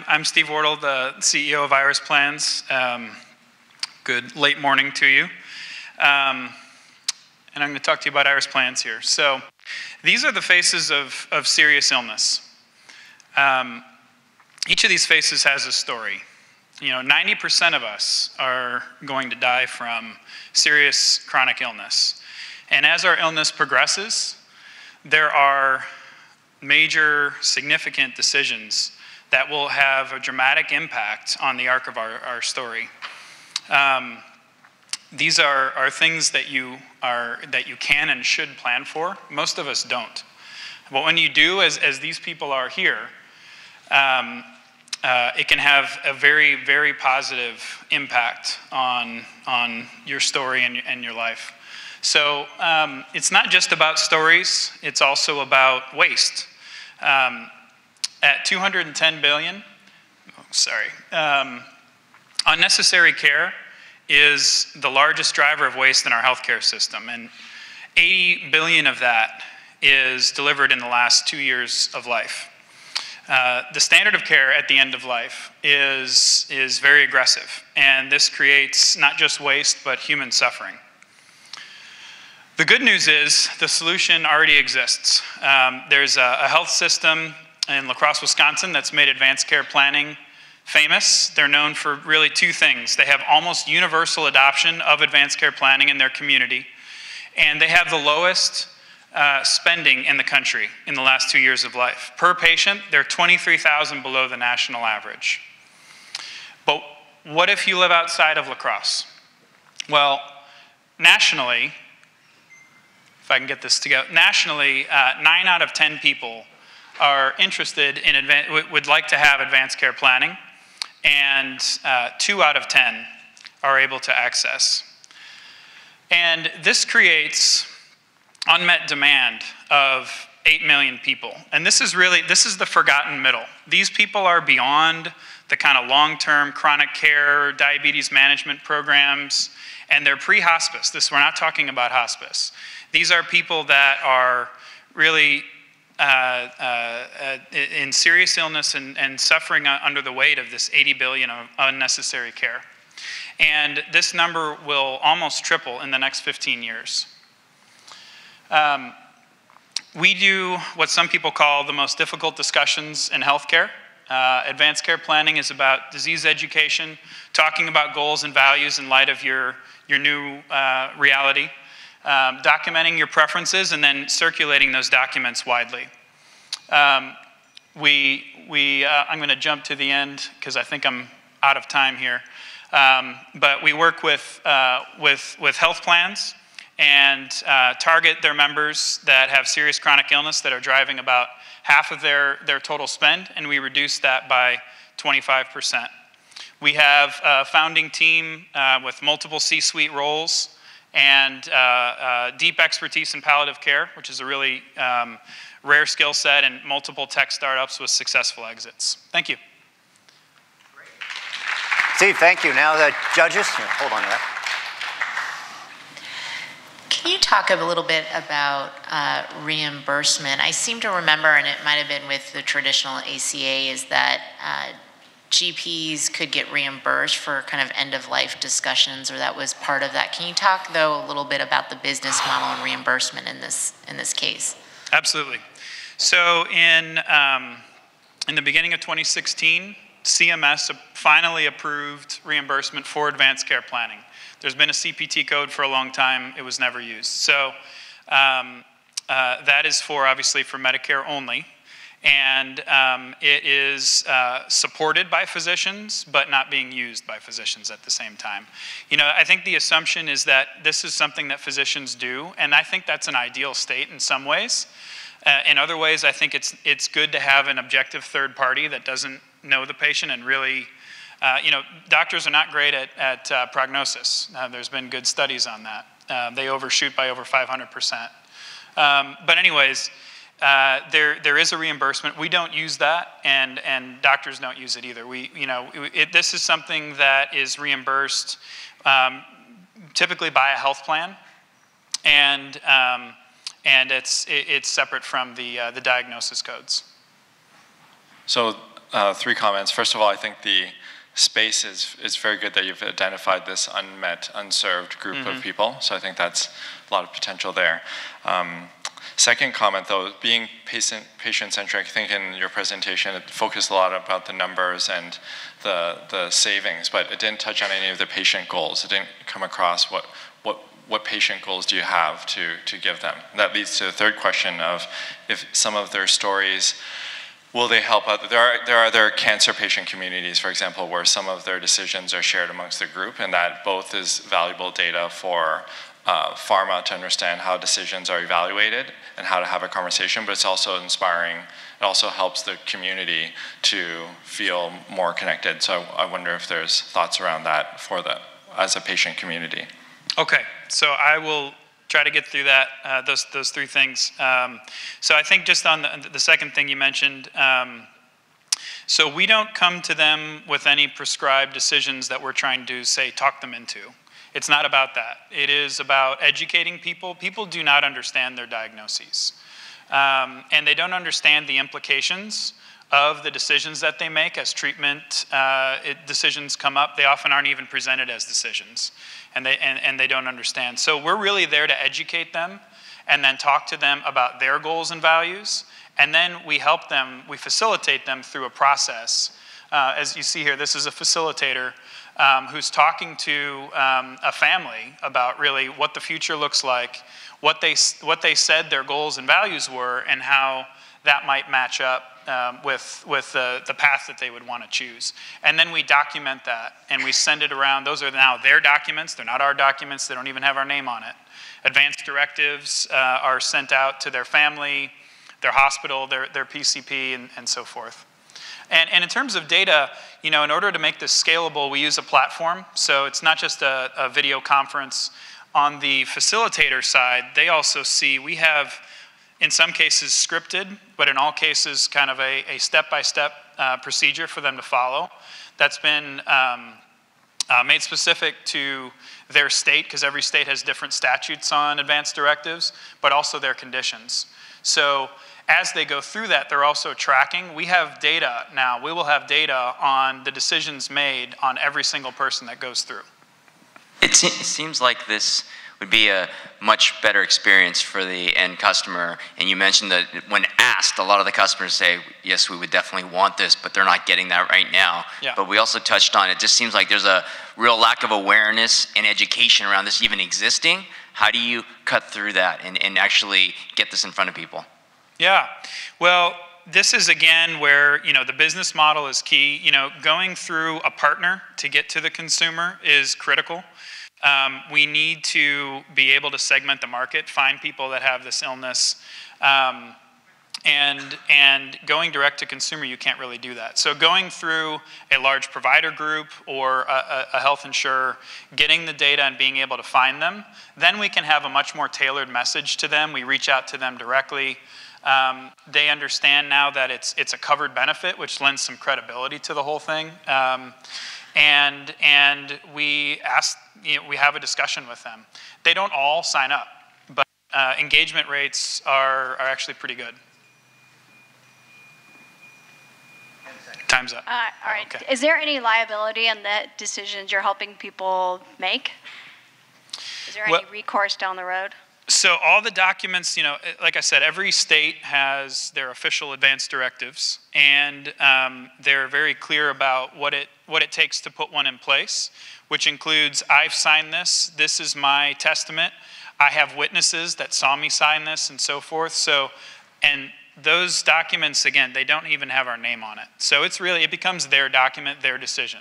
I'm Steve Wardle, the CEO of Iris Plans. Good late morning to you. And I'm going to talk to you about Iris Plans here. So these are the faces of serious illness. Each of these faces has a story. 90% of us are going to die from serious chronic illness. And as our illness progresses, there are major, significant decisions that will have a dramatic impact on the arc of our story. These are things that you can and should plan for. Most of us don't. But when you do, as these people are here, it can have a very, very positive impact on your story and your life. So it's not just about stories, it's also about waste. At $210 billion, unnecessary care is the largest driver of waste in our healthcare system, and 80 billion of that is delivered in the last 2 years of life. The standard of care at the end of life is very aggressive, and this creates not just waste, but human suffering. The good news is the solution already exists. There's a health system in La Crosse, Wisconsin that's made advanced care planning famous. They're known for really two things. They have almost universal adoption of advanced care planning in their community, and they have the lowest spending in the country in the last 2 years of life. Per patient, they're $23,000 below the national average. But what if you live outside of La Crosse? Well, nationally, if I can get this together, nationally, 9 out of 10 people are interested in, would like to have advanced care planning, and 2 out of 10 are able to access. And this creates unmet demand of 8 million people. And this is the forgotten middle. These people are beyond the kind of long-term chronic care, diabetes management programs, and they're pre-hospice. We're not talking about hospice. These are people that are really in serious illness and suffering under the weight of this 80 billion of unnecessary care. And this number will almost triple in the next 15 years. We do what some people call the most difficult discussions in healthcare. Advanced care planning is about disease education, talking about goals and values in light of your new reality, documenting your preferences, and then circulating those documents widely. I'm going to jump to the end because I think I'm out of time here. But we work with health plans and target their members that have serious chronic illness that are driving about half of their total spend, and we reduce that by 25%. We have a founding team with multiple C-suite roles and deep expertise in palliative care, which is a really rare skill set, and multiple tech startups with successful exits. Thank you. Great. Steve, thank you. Now the judges, hold on to that. Can you talk a little bit about reimbursement? I seem to remember, and it might have been with the traditional ACA, is that GPs could get reimbursed for kind of end-of-life discussions, or that was part of that. Can you talk, though, a little bit about the business model and reimbursement in this case? Absolutely. So in the beginning of 2016, CMS finally approved reimbursement for advanced care planning. There's been a CPT code for a long time. It was never used. So that is obviously for Medicare only. And it is supported by physicians, but not being used by physicians at the same time. I think the assumption is that this is something that physicians do, and I think that's an ideal state in some ways. In other ways, I think it's good to have an objective third party that doesn't know the patient and really doctors are not great at prognosis. There's been good studies on that. They overshoot by over 500%. But anyways, there is a reimbursement. We don't use that, and doctors don't use it either. This is something that is reimbursed typically by a health plan, and it's separate from the diagnosis codes. So 3 comments. First of all, I think the space is very good that you've identified this unmet, unserved group of people. So I think that's a lot of potential there. Second comment, though, being patient-centric, I think in your presentation it focused a lot about the numbers and the savings, but it didn't touch on any of the patient goals. It didn't come across what patient goals do you have to give them. And that leads to the third question of if some of their stories, will they help out? There are other cancer patient communities, for example, where some of their decisions are shared amongst the group, and that both is valuable data for pharma to understand how decisions are evaluated and how to have a conversation, but it's also inspiring. It also helps the community to feel more connected. So I wonder if there's thoughts around that as a patient community. Okay, so I will try to get through that, those 3 things. So I think just on the second thing you mentioned, so we don't come to them with any prescribed decisions that we're trying to, say, talk them into. It's not about that. It is about educating people. People do not understand their diagnoses. And they don't understand the implications of the decisions that they make as treatment decisions come up. They often aren't even presented as decisions, and they don't understand. So we're really there to educate them and then talk to them about their goals and values, and then we help them, we facilitate them through a process. As you see here, this is a facilitator who's talking to a family about really what the future looks like, what they said their goals and values were, and how that might match up with the path that they would want to choose. And then we document that, and we send it around. Those are now their documents. They're not our documents. They don't even have our name on it. Advanced directives are sent out to their family, their hospital, their PCP, and so forth. And in terms of data, in order to make this scalable, we use a platform. So it's not just a video conference. On the facilitator side, they also see, we have, in some cases, scripted, but in all cases, kind of a step-by-step procedure for them to follow. That's been made specific to their state, because every state has different statutes on advanced directives, but also their conditions. So as they go through that, they're also tracking. We have data now. We will have data on the decisions made on every single person that goes through. It seems like this would be a much better experience for the end customer. And you mentioned that when asked, a lot of the customers say, yes, we would definitely want this, but they're not getting that right now. Yeah. But we also touched on, it just seems like there's a real lack of awareness and education around this even existing. How do you cut through that and actually get this in front of people? Yeah, well, this is again where the business model is key. Going through a partner to get to the consumer is critical. We need to be able to segment the market, find people that have this illness, and going direct to consumer, you can't really do that. So going through a large provider group or a health insurer, getting the data and being able to find them, then we can have a much more tailored message to them. We reach out to them directly. They understand now that it's a covered benefit, which lends some credibility to the whole thing. And we have a discussion with them. They don't all sign up, but engagement rates are actually pretty good. Time's up. All right. Okay. Is there any liability in the decisions you're helping people make? Is there any recourse down the road? So all the documents, like I said, every state has their official advanced directives, and they're very clear about what it takes to put one in place, which includes, I've signed this, this is my testament, I have witnesses that saw me sign this, and so forth. So, and those documents, again, they don't even have our name on it. So it becomes their document, their decision.